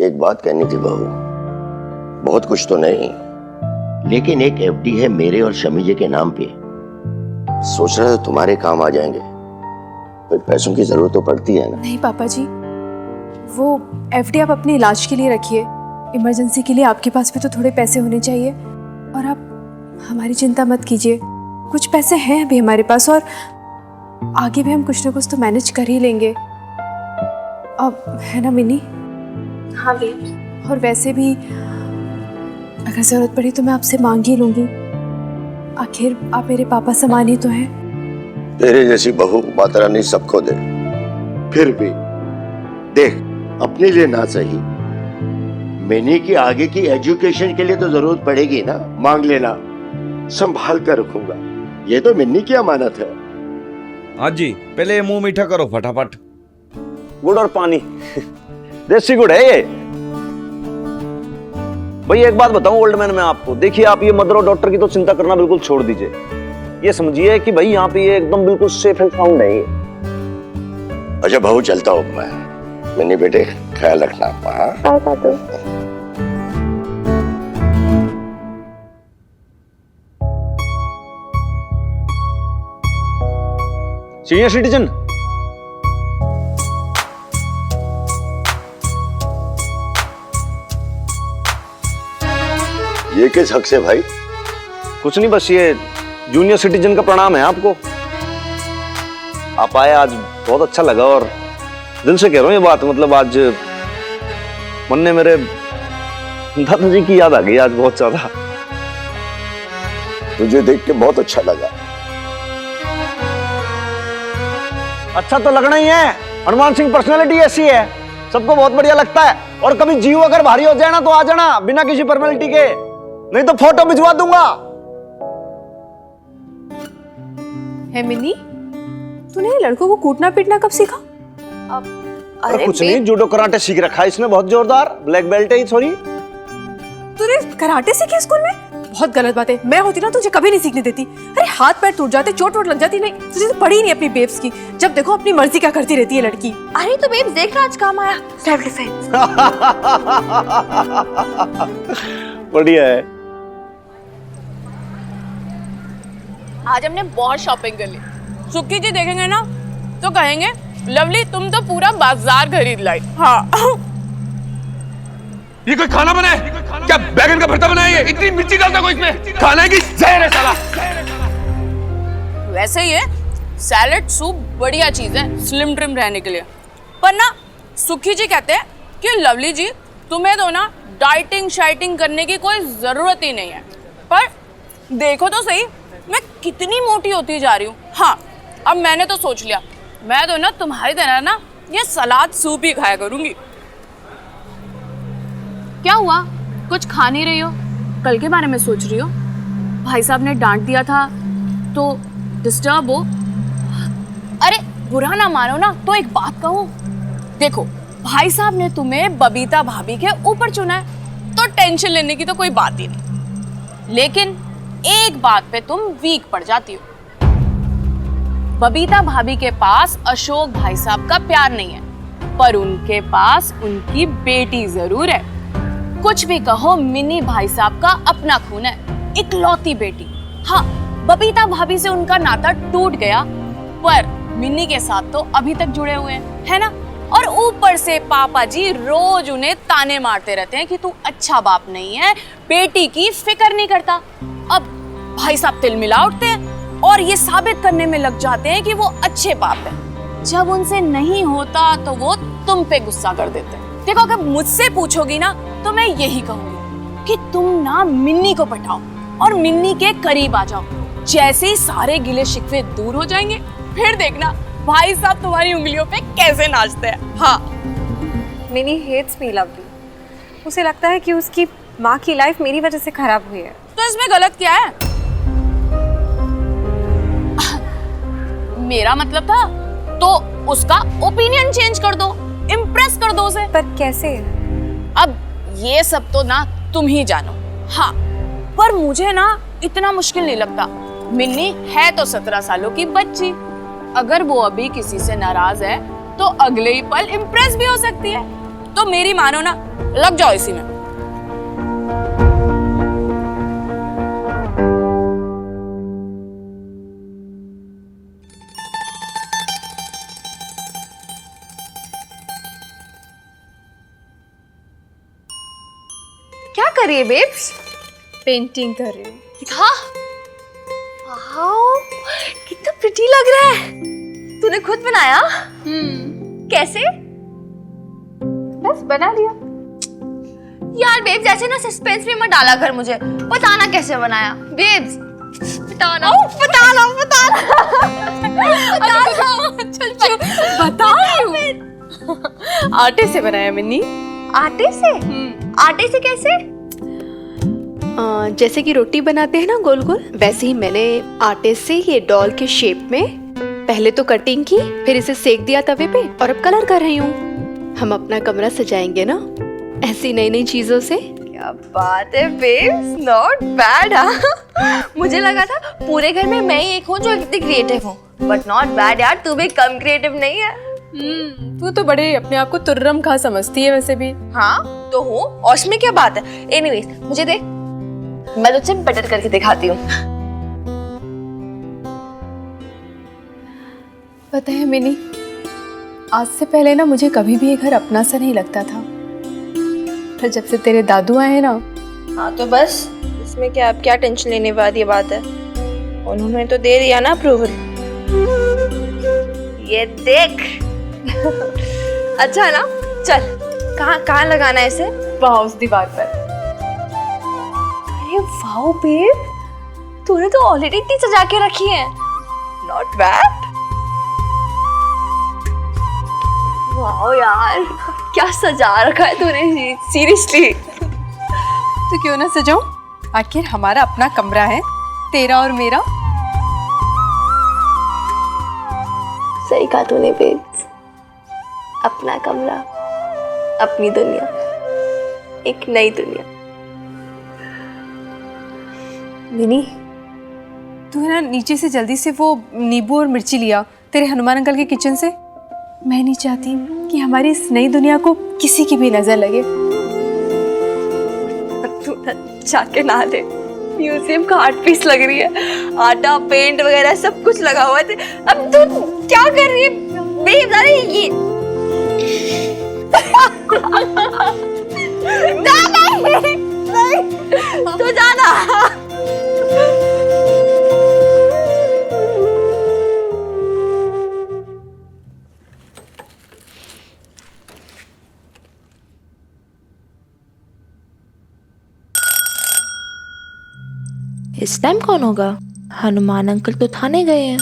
एक बात कहनी थी बहू, बहुत कुछ तो नहीं, लेकिन एक एफडी है मेरे और शमी जी के नाम पे। सोच रहे थे तुम्हारे काम आ जाएंगे, फिर पैसों की जरूरत तो पड़ती है ना। नहीं पापा जी, वो एफडी आप अपने इलाज के लिए रखिए, इमरजेंसी के लिए आपके पास भी तो थोड़े पैसे होने चाहिए। और आप हमारी चिंता मत कीजिए, कुछ पैसे हैं अभी हमारे पास और आगे भी हम कुछ ना कुछ तो मैनेज कर ही लेंगे। अब है ना मिनी? हाँ भी। और वैसे भी अगर जरूरत पड़ी तो मैं आपसे मांग ही लूंगी, आखिर आप मेरे पापा समान ही तो हैं। तेरे जैसी बहू माता रानी सबको दे, फिर भी देख अपने लिए ना सही, मिनी की आगे की एजुकेशन के लिए तो जरूरत पड़ेगी ना। मांग लेना, संभाल कर रखूंगा, ये तो मिन्नी की अमानत है। हाँ जी, पहले मुंह मीठा करो फटाफट। गुड़ और पानी देसी गुड़ है ये। भाई एक बात बताऊं ओल्ड मैन मैं आपको, देखिए आप ये मदर और डॉक्टर की तो चिंता करना बिल्कुल छोड़ दीजिए। ये समझिए कि भाई यहाँ पे ये एकदम बिल्कुल सेफ एंड साउंड है ये। अच्छा बहू चलता हूँ मैं। मिन्नी बेटे ख्याल रखना। सीनियर सिटीजन, ये किस हक से भाई? कुछ नहीं, बस ये जूनियर सिटीजन का प्रणाम है आपको। आप आए आज बहुत अच्छा लगा और दिल से कह रहा हूँ ये बात, मतलब आज मन ने मेरे दादाजी की याद आ गई आज बहुत ज्यादा। तुझे देख के बहुत अच्छा लगा। अच्छा तो लगना ही है, हनुमान सिंह पर्सनालिटी ऐसी है, सबको बहुत बढ़िया लगता है। और कभी जीव अगर भारी हो जाए ना तो आ जाना बिना किसी फॉर्मेलिटी के, नहीं तो फोटो भिजवा दूंगा। है मिनी, तूने लड़कों को कूटना पीटना कब सीखा? अरे कुछ नहीं, जूडो कराटे सीख रखा है इसने बहुत जोरदार, ब्लैक बेल्ट है। सॉरी, तूने कराटे सीखे स्कूल में? बहुत गलत बात है, मैं होती ना तुझे कभी नहीं सीखने देती। अरे हाथ पैर टूट जाते, चोट वोट लग जाती। नहीं तुझे तो पड़ी नहीं अपनी बेब्स की, जब देखो अपनी मर्जी क्या करती रहती है लड़की। अरे तो बेब्स देख आज काम आया, सेल्फ डिफेंस। बढ़िया है। आज हमने बहुत शॉपिंग कर ली। सुक्की जी देखेंगे ना तो कहेंगे लवली तुम तो पूरा बाजार खरीद लाई। हाँ ये कोई खाना बना है क्या? बैगन का भरता बनाया है? इतनी मिर्ची डालता कोई इसमें? खाना है कि जहर है साला? वैसे ये सैलेड सूप बढ़िया चीज है स्लिम ट्रिम रहने के लिए, पर ना सुखी जी कहते हैं कि लवली जी तुम्हें तो ना डाइटिंग शाइटिंग करने की कोई जरूरत ही नहीं है। पर देखो तो सही मैं कितनी मोटी होती जा रही हूँ। हाँ अब मैंने तो सोच लिया, मैं तो ना तुम्हारी तरह ना ये सलाद सूप ही खाया करूंगी। क्या हुआ, कुछ खा नहीं रही हो? कल के बारे में सोच रही हो? भाई साहब ने डांट दिया था तो डिस्टर्ब हो? अरे बुरा ना मानो ना तो एक बात कहूँ, देखो भाई साहब ने तुम्हें बबीता भाभी के ऊपर चुना है तो टेंशन लेने की तो कोई बात ही नहीं। लेकिन एक बात पे तुम वीक पड़ जाती हो, बबीता भाभी के पास अशोक भाई साहब का प्यार नहीं है, पर उनके पास उनकी बेटी जरूर है। कुछ भी कहो मिनी भाई साहब का अपना खून है, इकलौती बेटी। हाँ बबीता भाभी से उनका नाता टूट गया, पर मिनी के साथ तो अभी तक जुड़े हुए हैं, है ना? और ऊपर से पापा जी रोज उन्हें ताने मारते रहते हैं कि तू अच्छा बाप नहीं है, बेटी की फिक्र नहीं करता। अब भाई साहब तिल मिला उठते हैं और ये साबित करने में लग जाते हैं कि वो अच्छे बाप हैं। जब उनसे नहीं होता तो वो तुम पे गुस्सा कर देते हैं। देखो अगर मुझसे पूछोगी ना तो मैं यही कहूंगी कि तुम ना मिन्नी को पटाओ और मिन्नी के करीब आ जाओ। जैसे ही सारे गिले शिकवे दूर हो जाएंगे फिर देखना भाई साहब तुम्हारी उंगलियों पे कैसे नाचते हैं। हाँ मिनी हेट्स मी लवली, उसे लगता है कि उसकी माँ की लाइफ मेरी वजह से खराब हुई है। तो इसमें गलत क्या है? मेरा मतलब था तो उसका ओपिनियन चेंज कर दो, इम्प्रेस कर दो उसे। पर कैसे? अब ये सब तो ना तुम ही जानो। हाँ पर मुझे ना इतना मुश्किल नहीं लगता। मिन्नी है तो 17 सालों की बच्ची, अगर वो अभी किसी से नाराज है तो अगले ही पल इम्प्रेस भी हो सकती है। तो मेरी मानो ना, लग जाओ इसी में। क्या कर रही है बेब्स? पेंटिंग कर रही हूँ। दिखा। वाओ, कितना प्रिटी लग रहा है। तूने खुद बनाया? कैसे? बस बना लिया। यार बेब्स, ऐसे ना सस्पेंस में मत डाला कर मुझे। बताना कैसे बनाया बेब्स। बताना। बताना। बता रही हूँ। आटे से बनाया मिन्नी। आटे से? आटे से कैसे? जैसे कि रोटी बनाते हैं ना गोल गोल, वैसे ही मैंने आटे से ये डॉल के शेप में पहले तो कटिंग की, फिर इसे सेक दिया तवे पे और अब कलर कर रही हूँ। हम अपना कमरा सजाएंगे ना ऐसी नई नई चीजों से। क्या बात है बेब्स, नॉट बैड। मुझे लगा था पूरे घर में मैं ही एक हूँ जो इतनी क्रिएटिव हूँ, बट नॉट बैड यार, तू भी कम क्रिएटिव नहीं है। तू तो बड़े अपने आप को तुर्रम खा समझती है वैसे भी। हाँ तो हूँ, और इसमें क्या बात है। एनीवेज मुझे दे, मैं तुझसे बटर करके दिखाती हूँ। पता है मिनी, आज से पहले ना मुझे कभी भी ये घर अपना सा नहीं लगता था, पर जब से तेरे दादू आए ना। हाँ तो बस इसमें क्या, अब क्या टेंशन लेने वाली बात है। उन्होंने तो दे दिया ना अप्रूवल। ये देख। अच्छा ना, चल कहाँ लगाना है इसे? वहाँ उस दीवार पर। अरे वाओ बेब, तूने तो ऑलरेडी इतनी सजा के रखी है। Not bad. वाओ यार, क्या सजा रखा है तूने, सीरियसली। तो क्यों ना सजाऊं, आखिर हमारा अपना कमरा है, तेरा और मेरा। सही कहा तूने बेब्स, अपना कमरा, अपनी दुनिया, एक नई दुनिया। मिनी, तू है ना नीचे से जल्दी से वो नींबू और मिर्ची लिया तेरे हनुमान अंकल के किचन से। मैं नहीं चाहती कि हमारी इस नई दुनिया को किसी की भी नजर लगे। तू जाके नहा ले, म्यूजियम का आर्ट पीस लग रही है, आटा पेंट वगैरह सब कुछ लगा हुआ है। अब तू क्या कर रही है बेब? अरे ये नहीं, तू जाना। इस टाइम कौन होगा? हनुमान अंकल तो थाने गए हैं।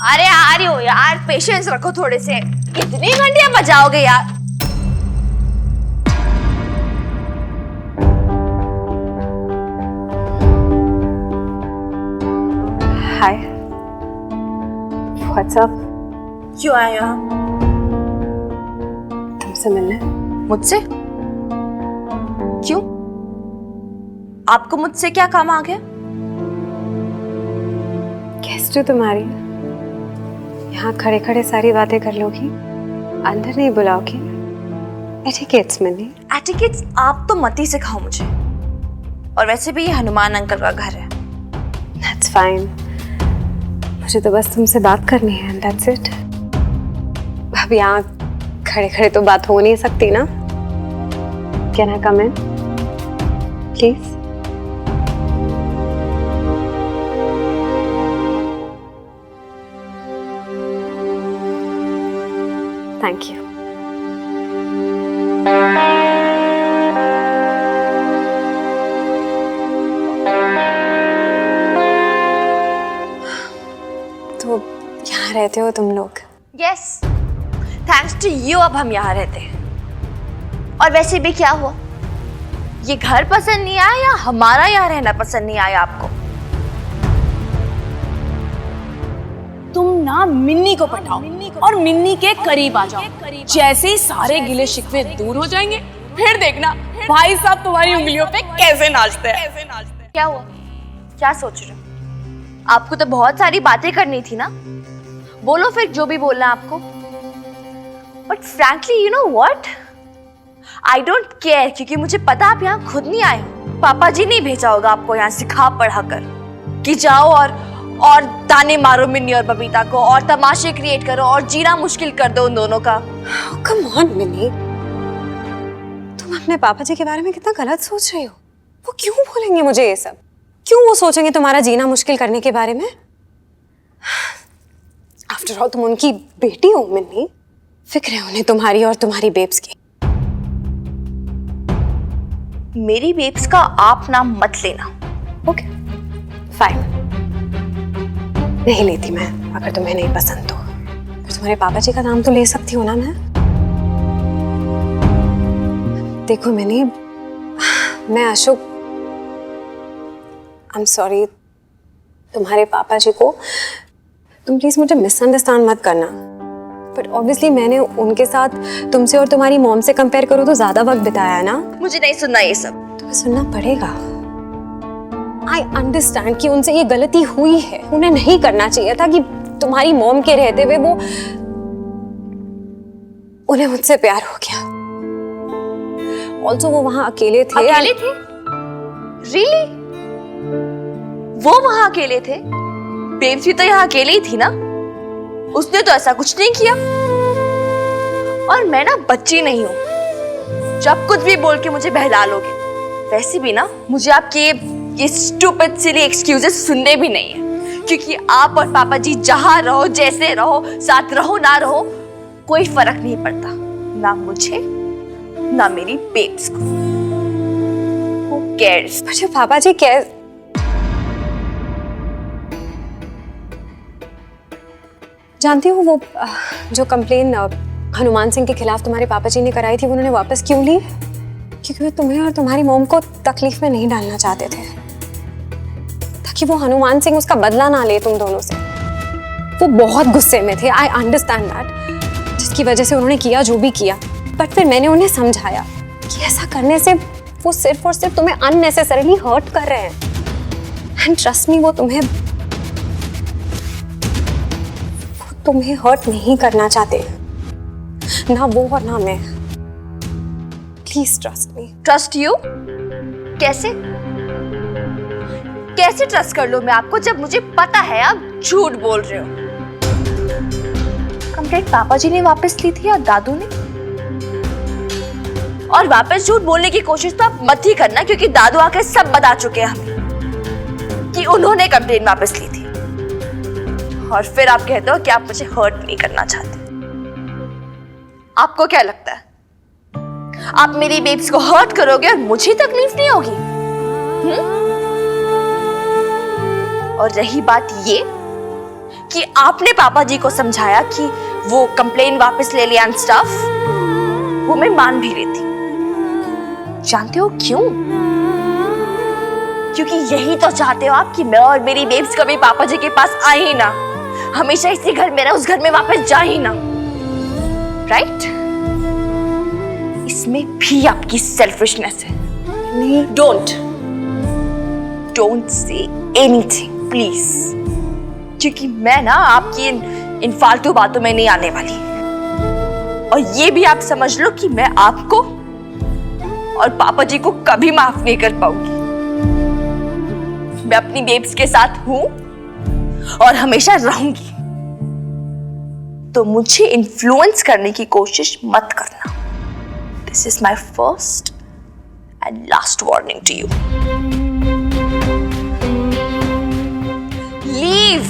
अरे आ रही हो यार, पेशेंस रखो थोड़े से। कितनी घंटियां बजाओगे यार? हाय, व्हाट्स अप? क्यों आए यहाँ? तुमसे मिलने। मुझसे? क्यों? आपको मुझसे क्या काम आ गया? गेस्ट हो तुम्हारी, यहाँ खड़े खड़े सारी बातें कर लोगी, अंदर नहीं बुलाओगी? एटिकेट्स में नहीं। एटिकेट्स आप तो मत ही सिखाओ मुझे, और वैसे भी ये हनुमान अंकल का घर है। That's fine, मुझे तो बस तुमसे बात करनी है, that's it। अब यहाँ खड़े खड़े तो बात हो नहीं सकती ना। Can I come in? Please? Thank you. तो यहाँ रहते हो तुम लोग? Yes, thanks to you अब हम यहाँ रहते हैं। और वैसे भी क्या हुआ, ये घर पसंद नहीं आया या हमारा यहाँ रहना पसंद नहीं आया आपको? तुम ना मिन्नी को पटाओ और मिन्नी के करीब आ जाओ। जैसे ही सारे गिले शिकवे दूर हो जाएंगे, फिर देखना भाई साहब तुम्हारी उंगलियों पे कैसे नाचते हैं। क्या हुआ, क्या सोच रहे हो? आपको तो बहुत सारी बातें करनी थी ना, बोलो फिर जो भी बोलना है आपको। But frankly you know what, I don't care, क्योंकि मुझे पता आप यहाँ खुद नहीं आए हो। पापा जी ने भेजा होगा आपको यहाँ सिखा पढ़ा कर कि जाओ और ताने मारो मिन्नी और बबीता को, और तमाशे क्रिएट करो, और जीना मुश्किल कर दो उन दोनों का। कम ऑन मिन्नी, तुम अपने पापा जी के बारे में कितना गलत सोच रही हो। वो क्यों बोलेंगे मुझे ये सब? क्यों वो सोचेंगे तुम्हारा जीना मुश्किल करने के बारे में? आफ्टर ऑल तुम उनकी बेटी हो मिन्नी, फिक्र है उन्हें तुम्हारी और तुम्हारी बेब्स की। मेरी बेब्स का आप नाम मत लेना। ओके फाइन, नहीं लेती मैं, अगर तुम्हें नहीं पसंद तो। पर तुम्हारे पापा जी का नाम तो ले सकती हूँ ना मैं। देखो मिनी, मैं अशोक, आई एम सॉरी, तुम्हारे पापा जी को तुम प्लीज मुझे मिसअंडरस्टैंड मत करना। बट ऑब्वियसली मैंने उनके साथ तुमसे और तुम्हारी मॉम से कंपेयर करूँ तो ज्यादा वक्त बिताया है ना। मुझे नहीं सुनना ये सब। तुम्हें सुनना पड़ेगा। आई अंडरस्टैंड कि उनसे ये गलती हुई है, उन्हें नहीं करना चाहिए था कि तुम्हारी मॉम के रहते हुए उन्हें मुझसे प्यार हो गया। ऑल्सो वो वहां अकेले थे। अकेले थे? Really? वो वहां अकेले थे? बेब्स भी तो यहाँ अकेले ही थी ना, उसने तो ऐसा कुछ नहीं किया। और मैं ना बच्ची नहीं हूँ जब कुछ भी बोल के मुझे बहला लोगे। वैसे भी ना मुझे आपके ये स्टूपिड सिली एक्सक्यूजेस सुनने भी नहीं है, क्योंकि आप और पापा जी जहां रहो, जैसे रहो, साथ रहो ना रहो, कोई फर्क नहीं पड़ता, ना मुझे ना मेरी बेब्स को। Who cares? मुझे पापा जी कैसे, जानती हो वो जो कंप्लेन हनुमान सिंह के खिलाफ तुम्हारे पापा जी ने कराई थी, उन्होंने वापस क्यों ली? क्योंकि वो तुम्हें और तुम्हारी मॉम को तकलीफ में नहीं डालना चाहते थे, ताकि वो हनुमान सिंह उसका बदला ना ले तुम दोनों से। वो बहुत गुस्से में थे, आई अंडरस्टैंड दैट, जिसकी वजह से उन्होंने किया जो भी किया। बट फिर मैंने उन्हें समझाया कि ऐसा करने से वो सिर्फ और सिर्फ तुम्हें अननेसेसरीली हर्ट कर रहे हैं। एंड ट्रस्ट मी, वो तुम्हें हर्ट नहीं करना चाहते, ना वो और ना मैं। Please trust me. Trust you? कैसे कैसे ट्रस्ट कर लो मैं आपको, जब मुझे पता है आप झूठ बोल रहे हो? कंप्लेंट पापा जी ने वापस ली थी या दादू ने? और वापस झूठ बोलने की कोशिश तो आप मत ही करना, क्योंकि दादू आके सब बता चुके हैं हमें कि उन्होंने कंप्लेंट वापस ली थी। और फिर आप कहते हो कि आप मुझे हर्ट नहीं करना चाहते। आपको क्या लगता है आप मेरी बेब्स को हर्ट करोगे और मुझे तकलीफ नहीं होगी? और रही बात ये कि आपने पापा जी को समझाया कि वो कंप्लेन वापस ले लिया एंड स्टफ, वो मैं मान भी रही थी। जानते हो क्यों? क्योंकि यही तो चाहते हो आप कि मैं और मेरी बेब्स कभी पापा जी के पास आए ही ना, हमेशा इसी घर में रहे, उस घर में वापस जा ही ना। राइट? इसमें भी आपकी सेल्फिशनेस है। नहीं, डोंट से एनीथिंग प्लीज, क्योंकि मैं ना आपकी इन फालतू बातों में नहीं आने वाली। और ये भी आप समझ लो कि मैं आपको और पापा जी को कभी माफ नहीं कर पाऊंगी। मैं अपनी बेब्स के साथ हूं और हमेशा रहूंगी, तो मुझे इन्फ्लुएंस करने की कोशिश मत करना। This is my first and last warning to you. Leave.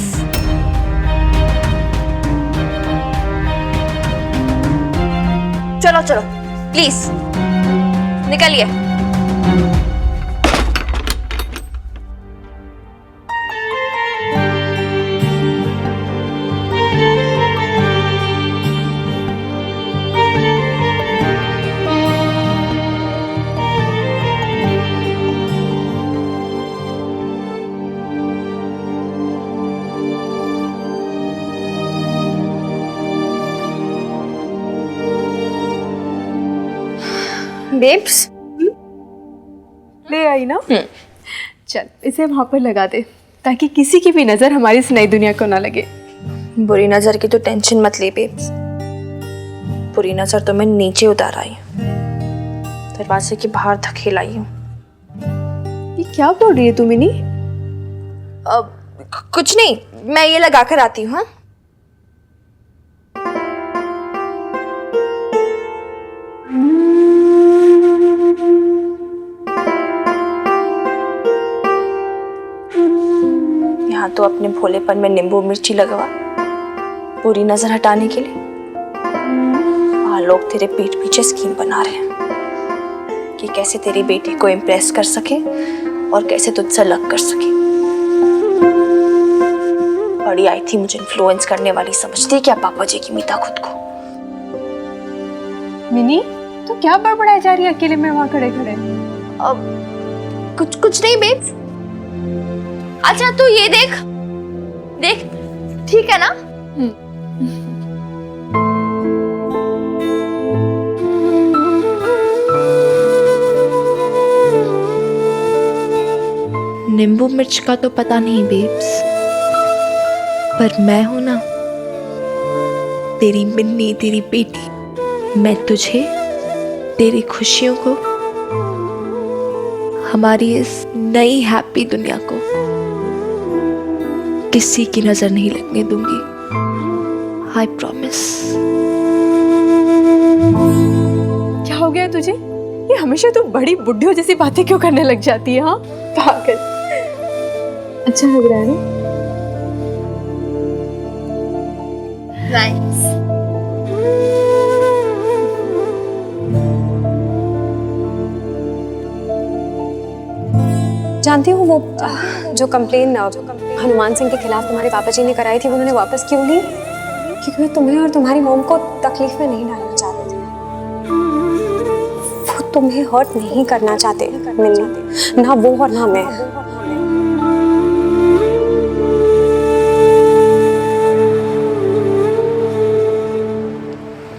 चलो चलो प्लीज निकलिए। बेब्स ले आई ना? चल इसे वहां पर लगा दे, ताकि किसी की भी नजर हमारी इस नई दुनिया को ना लगे। बुरी नजर की तो टेंशन मत ले बेब्स, बुरी नजर तो मैं नीचे उतार आई। दरवाजे के बाहर धकेल आई हूँ। ये क्या बोल रही है तू मिनी? कुछ नहीं, मैं ये लगा कर आती हूँ। हाँ, यहाँ तो अपने भोलेपन में नींबू मिर्ची लगवा, पूरी नजर हटाने के लिए। वहाँ लोग तेरे पीठ पीछे स्कीम बना रहे हैं कि कैसे तेरी बेटी को इम्प्रेस कर सके और कैसे तुझसे अलग कर सके। बड़ी आई थी मुझे इन्फ्लुएंस करने वाली, समझती है क्या पापा जी की मीता खुद को। मिनी तो क्या बड़बड़ाई जा रही है अकेले में वहां खड़े खड़े? कुछ नहीं बेब्स। अच्छा तू ये देख देख, ठीक है ना? नींबू मिर्च का तो पता नहीं बेब्स, पर मैं हूं ना तेरी मिन्नी, तेरी बेटी। मैं तुझे, तेरी खुशियों को, हमारी इस नई हैप्पी दुनिया को किसी की नजर नहीं लगने दूंगी। I promise. क्या हो गया तुझे? ये हमेशा तू बड़ी बुड्ढियों जैसी बातें क्यों करने लग जाती है? हाँ पागल। अच्छा लग रहा है ना? नाइस। जानती हूँ वो जो कंप्लेन हनुमान सिंह के खिलाफ तुम्हारे पापा जी ने कराई थी, वो उन्होंने वापस क्यों ली? क्योंकि वो तुम्हें और तुम्हारी मॉम को तकलीफ में नहीं डालना चाहते थे। वो तुम्हें हर्ट नहीं करना चाहते मिन्नी, ना वो और ना मैं।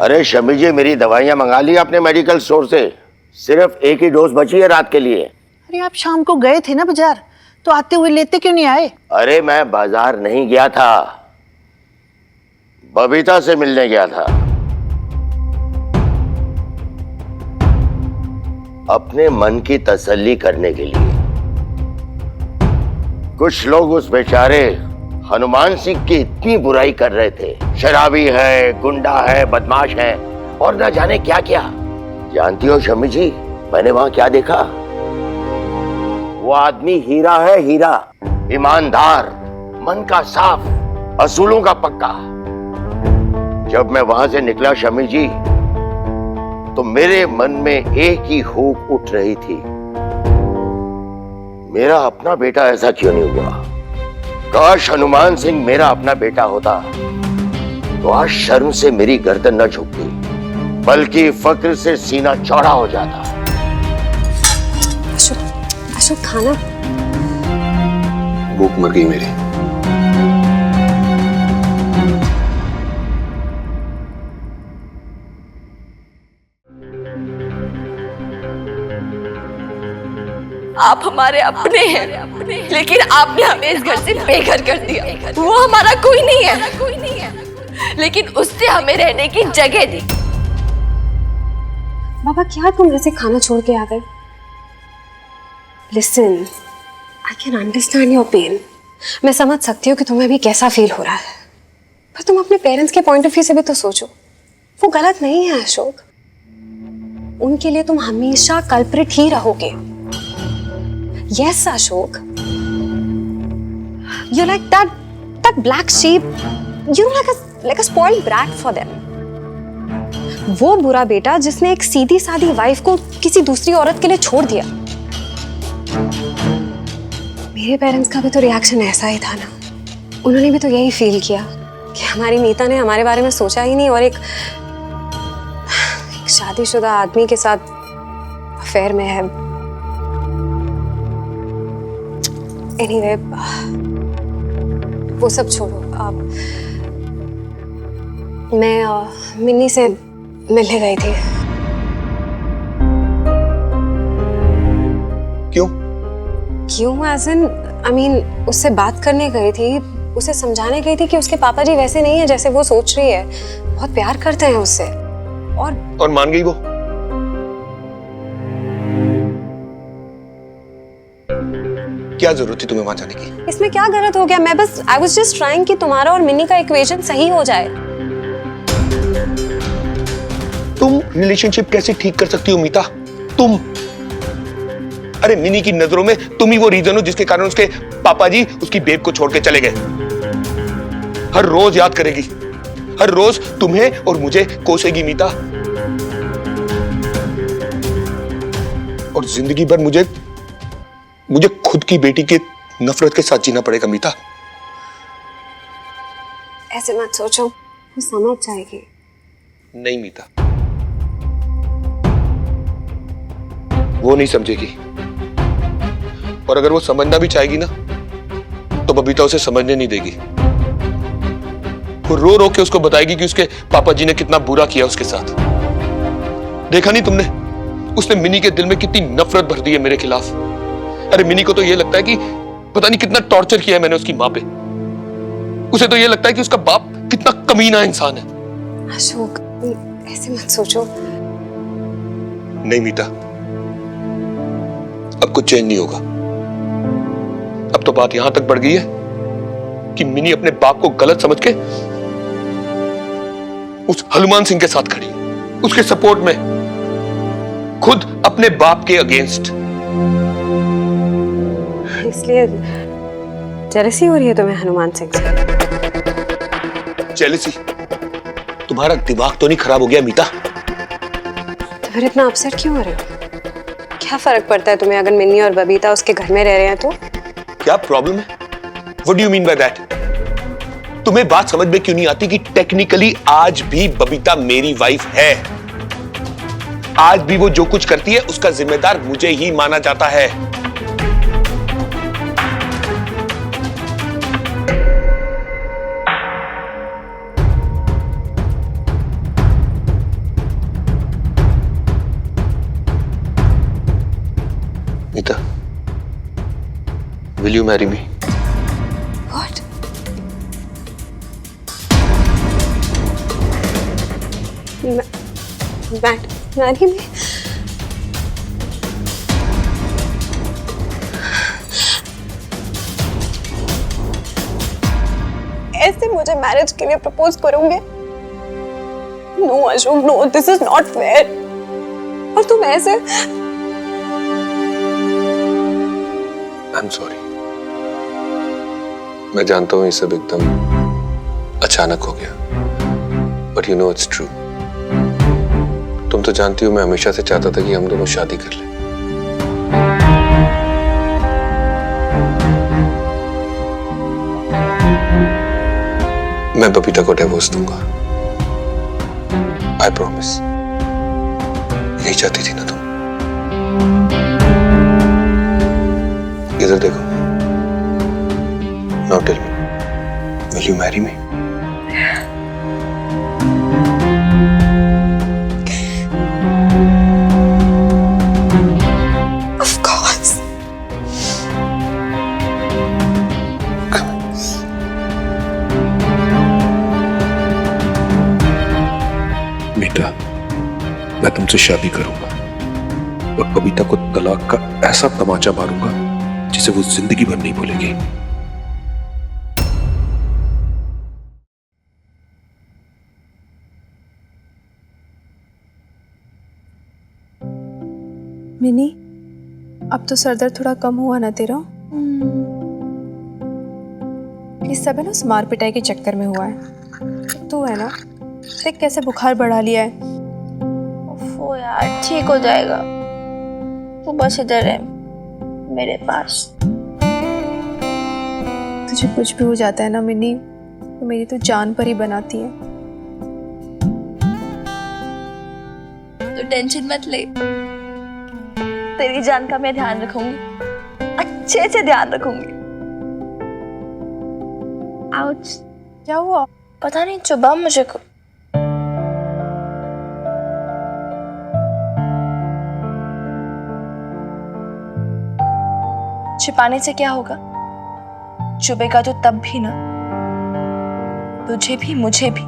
अरे शमी जी, मेरी दवाइयाँ मंगा ली आपने मेडिकल स्टोर से? सिर्फ एक ही डोज बची है रात के लिए। अरे आप शाम को गए थे ना बाजार, तो आते हुए लेते क्यों नहीं आए? अरे मैं बाजार नहीं गया था, बबीता से मिलने गया था। अपने मन की तसल्ली करने के लिए। कुछ लोग उस बेचारे हनुमान सिंह की इतनी बुराई कर रहे थे, शराबी है, गुंडा है, बदमाश है और न जाने क्या क्या। जानती हो शमी जी, मैंने वहां क्या देखा? वो आदमी हीरा है, हीरा। ईमानदार, मन का साफ, असूलों का पक्का। जब मैं वहां से निकला शमी जी, तो मेरे मन में एक ही हूक उठ रही थी, मेरा अपना बेटा ऐसा क्यों नहीं हुआ? काश हनुमान सिंह मेरा अपना बेटा होता तो आज शर्म से मेरी गर्दन न झुकती, बल्कि फक्र से सीना चौड़ा हो जाता। अशोक खाना। भूख मर गई मेरी। आप हमारे अपने हैं, लेकिन आपने हमें इस घर से बेघर कर दिया। वो हमारा कोई नहीं है, लेकिन उसने हमें रहने की जगह दी। बाबा क्या तुम ऐसे खाना छोड़ के आ गए? Listen, I can understand your pain. मैं समझ सकती हूँ कि तुम्हें भी कैसा फील हो रहा है, पर तुम अपने पेरेंट्स के पॉइंट ऑफ व्यू से भी तो सोचो। वो गलत नहीं है अशोक, उनके लिए तुम हमेशा कल्प्रिट ही रहोगे। Yes Ashok, you're like that black sheep, you know, like a spoiled brat for them. वो बुरा बेटा जिसने एक सीधी सादी वाइफ को किसी दूसरी औरत के लिए छोड़ दिया। मेरे पेरेंट्स का भी तो रिएक्शन ऐसा ही था ना, उन्होंने भी तो यही फील किया कि हमारी मीता ने हमारे बारे में सोचा ही नहीं और एक शादीशुदा आदमी के साथ अफेयर में है। एनीवे, वो सब छोड़ो। मैं मिन्नी से मिलने गई थी। क्यों एज इन आई मीन उससे बात करने गई थी, उसे समझाने गई थी कि उसके पापा जी वैसे नहीं है जैसे वो सोच रही है, बहुत प्यार करते हैं उससे। और मान गई वो? क्या जरूरत थी तुम्हें वहां जाने की? इसमें क्या गलत हो गया? मैं बस आई वाज जस्ट ट्राइंग कि तुम्हारा और मिनी का इक्वेशन सही हो जाए। तुम रिलेशनशिप कैसे ठीक कर सकती हो मीता? तुम, अरे मिनी की नजरों में तुम ही वो रीजन हो जिसके कारण उसके पापा जी उसकी बेब को छोड़ के चले गए। हर रोज याद करेगी, हर रोज तुम्हें और मुझे कोसेगी मीता, और जिंदगी भर मुझे खुद की बेटी की नफरत के साथ जीना पड़ेगा मीता। ऐसे मत सोचो, वो समझ जाएगी। नहीं मीता, वो नहीं समझेगी, और अगर वो समझना भी चाहेगी ना तो बबीता उसे समझने नहीं देगी। वो रो रो के उसको बताएगी कि उसके पापा जी ने कितना बुरा किया उसके साथ। देखा नहीं तुमने उसने मिनी के दिल में कितनी नफरत भर दी है मेरे खिलाफ। अरे मिनी को तो ये लगता है कि पता नहीं कितना टॉर्चर किया है मैंने उसकी माँ पे। उसे तो ये लगता है कि उसका बाप कितना कमीना इंसान है। अशोक, ऐसे मत सोचो। नहीं मीता, अब कुछ चेंज नहीं होगा। अब तो बात यहां तक बढ़ गई है कि मिनी अपने बाप को गलत समझ के उस हनुमान सिंह के साथ खड़ी, उसके सपोर्ट में, खुद अपने बाप के अगेंस्ट। इसलिए जेलसी हो रही है तुम्हें हनुमान सिंह से? जेलसी? तुम्हारा दिमाग तो नहीं खराब हो गया मीता? तो फिर इतना अपसेट क्यों हो रहे हो? क्या फर्क पड़ता है तुम्हें अगर मिनी और बबीता उसके घर में रह रहे हैं तो? क्या प्रॉब्लम है? What do you mean by that? तुम्हें बात समझ में क्यों नहीं आती कि टेक्निकली आज भी बबीता मेरी वाइफ है। आज भी वो जो कुछ करती है उसका जिम्मेदार मुझे ही माना जाता है। Meeta, will you marry me? What? Marry me? ऐसे मुझे मैरिज के लिए प्रपोज करोगे? No Ashok, no, this is not fair. और तुम ऐसे। I'm sorry. मैं जानता हूं ये सब एकदम अचानक हो गया, but you know it's true. तुम तो जानती हो मैं हमेशा से चाहता था कि हम दोनों शादी कर लें। मैं बबीता को डिवोर्स दूंगा। I promise. यही चाहती थी ना तुम? इधर देखो। Now tell me, will you marry me? Of course. बेटा, मैं तुमसे शादी करूंगा और बबीता को तलाक का ऐसा तमाचा मारूंगा जिसे वो जिंदगी भर नहीं भूलेगी। मिनी, अब तो सर दर्द थोड़ा कम हुआ ना तेरा? ये सब है ना उस मार पिटाई के चक्कर में हुआ है। तू है ना, देख कैसे बुखार बढ़ा लिया है। वो यार ठीक हो जाएगा, तू बस इधर है मेरे पास। तुझे कुछ भी हो जाता है ना मिनी, तो मेरी तो जान पर ही बनाती है। तो टेंशन मत ले, तेरी जान का मैं ध्यान रखूंगी, अच्छे से ध्यान रखूंगी। आउच। क्या हुआ? पता नहीं, चुभा मुझे को। छिपाने से क्या होगा? चुभेगा तो तब भी ना, तुझे भी मुझे भी।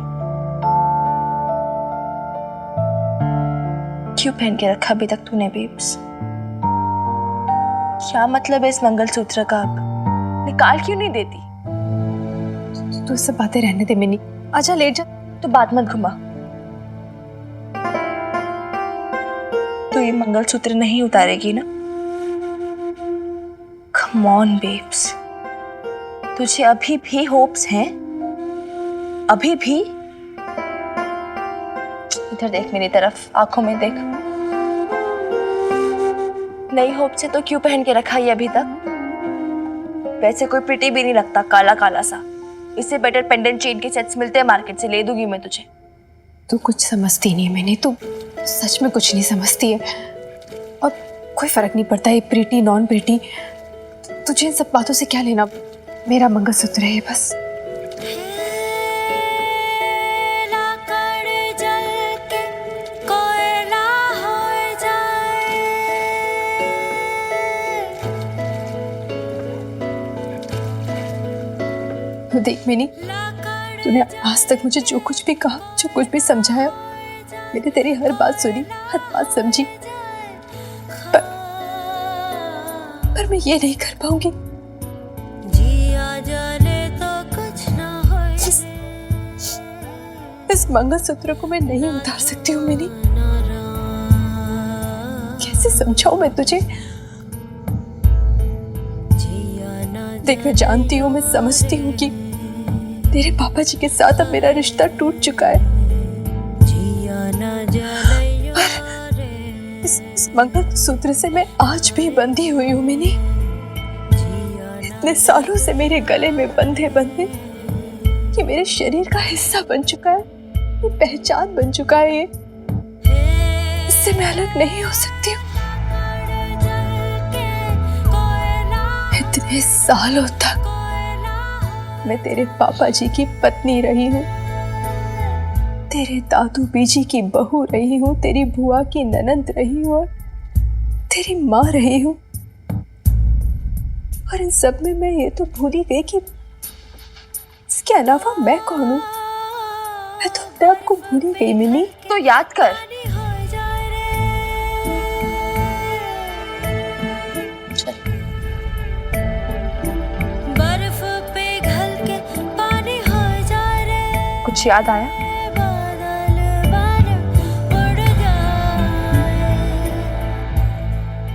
क्यों पहन के रखा अभी तक तूने बेब्स? क्या मतलब है इस मंगलसूत्र का? अब निकाल क्यों नहीं देती? तू सब बातें रहने दे मिनी, आजा लेट जा। तो बात मत घुमा। तो ये मंगलसूत्र नहीं उतारेगी ना? कम ऑन बेब्स, तुझे अभी भी होप्स हैं? अभी भी? इधर देख मेरी तरफ, आंखों में देख। नई होप से तो क्यों पहन के रखा है अभी तक? वैसे कोई प्रिटी भी नहीं लगता, काला काला सा। इससे बेटर पेंडेंट चेन के सेट्स मिलते हैं मार्केट से, ले दूंगी मैं तुझे। तू कुछ समझती नहीं मैंने, तू सच में कुछ नहीं समझती है। और कोई फर्क नहीं पड़ता ये प्रीटी नॉन प्रीटी, तुझे इन सब बातों से क्या लेना? मेरा मंगलसूत्र है बस। देख मिनी, तूने आज तक मुझे जो कुछ भी कहा, जो कुछ भी समझाया, मैंने तेरी हर बात सुनी, हर बात समझी। पर मैं ये नहीं कर पाऊंगी। इस मंगलसूत्र को मैं नहीं उतार सकती हूँ मिनी। कैसे समझाऊं मैं तुझे? देख मैं जानती हूँ, मैं समझती हूँ कि तेरे पापा जी के साथ अब मेरा रिश्ता टूट चुका है, पर इस मंगलसूत्र से मैं आज भी बंधी हुई हूँ मिनी। इतने सालों से मेरे गले में बंधे बंधे कि मेरे शरीर का हिस्सा बन चुका है, ये पहचान बन चुका है। ये इससे मैं अलग नहीं हो सकती हूँ। इतने सालों तक मैं तेरे पापा जी की पत्नी रही हूँ, तेरे दादू बीजी की बहू रही हूँ, तेरी बुआ की ननंद रही हूँ और तेरी माँ रही हूँ। और इन सब में मैं ये तो भूल ही गई कि इसके अलावा मैं कौन हूँ। मैं तो अपने आप को भूल ही गई मिनी। तो याद कर। कुछ याद आया?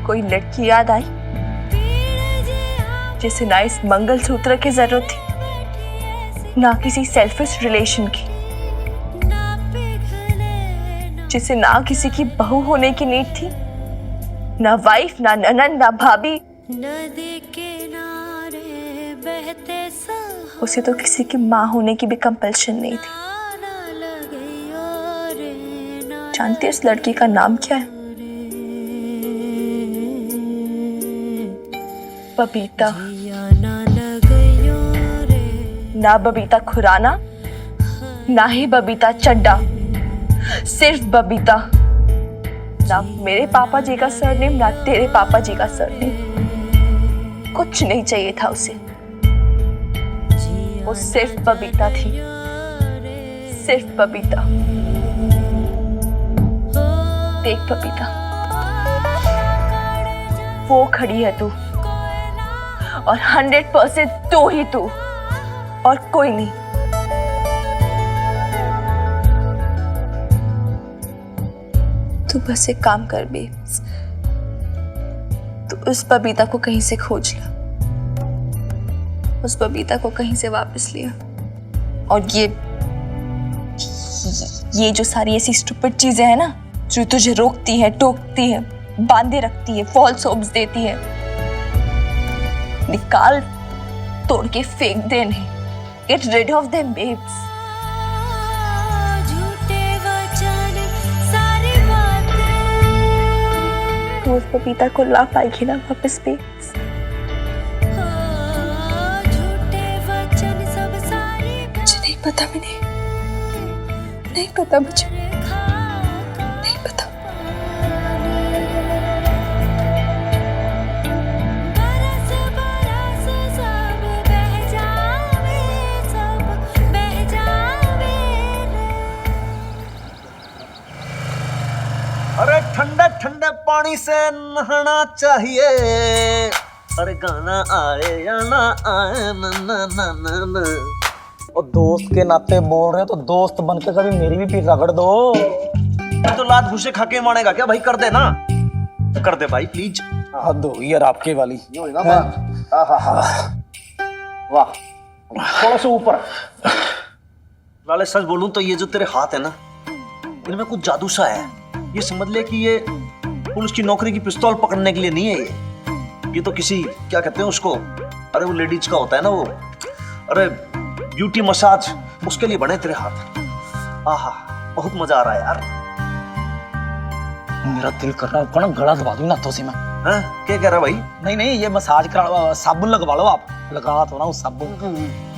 कोई लड़की याद आई जिसे ना इस मंगलसूत्र की जरूरत थी, ना किसी सेल्फिश रिलेशन की, जिसे ना किसी की बहू होने की नीड थी, ना वाइफ, ना ननन, ना भाभी। उसे तो किसी की माँ होने की भी कंपल्शन नहीं थी। जानती है उस लड़की का नाम क्या है? बबीता। ना बबीता खुराना, ना ही बबीता चड्डा, सिर्फ बबीता। ना मेरे पापा जी का सरनेम, ना तेरे पापा जी का सरनेम। कुछ नहीं चाहिए था उसे, वो सिर्फ बबीता थी, सिर्फ बबीता। देख बबीता, वो खड़ी है तू, और 100% तू ही तू, और कोई नहीं। तू बस एक काम कर बे, तू उस बबीता को कहीं से खोज ला, उस बबीता को कहीं से वापस लिया। और ये जो सारी ऐसी स्टूपिड चीजें हैं ना, जो तुझे रोकती है, टोकती है, बांधे रखती है, फॉल्स होप्स देती है, निकाल, तोड़ के फेंक दे इन्हें। Get rid of them, babes. तू उस बबीता को ला पाएगी ना वापस babes? मुझे नहीं पता मैंने, नहीं पता मुझे, नहीं पता। अरे ठंडे ठंडे पानी से नहाना चाहिए, अरे गाना आए या ना आए ना ना ना ना ना। और दोस्त के नाते बोल रहे हो तो दोस्त बन के कभी मेरी भी पीठ रगड़ दो। मैं तो लात घुसे खा के मानेगा क्या भाई? कर दे ना, कर दे भाई प्लीज। हद होगी यार आपके वाली। वाह, थोड़ा सा ऊपर। लाले सच बोलूं तो ये जो तेरे हाथ है ना, इनमें कुछ जादू सा है। ये समझ ले कि ये पुलिस की नौकरी की पिस्तौल पकड़ने के लिए नहीं है। ये तो किसी, क्या कहते हैं उसको, अरे वो लेडीज का होता है ना वो, अरे ब्यूटी मसाज, उसके लिए बने तेरे हाथ। आहा, बहुत मजा आ रहा है यार। मेरा दिल कर रहा है ना गला दबा दूं नाथों से मैं। हैं? क्या कह रहा भाई? नहीं नहीं, ये मसाज करा, साबुन लगवा लो आप। लगा तो ना उस साबुन।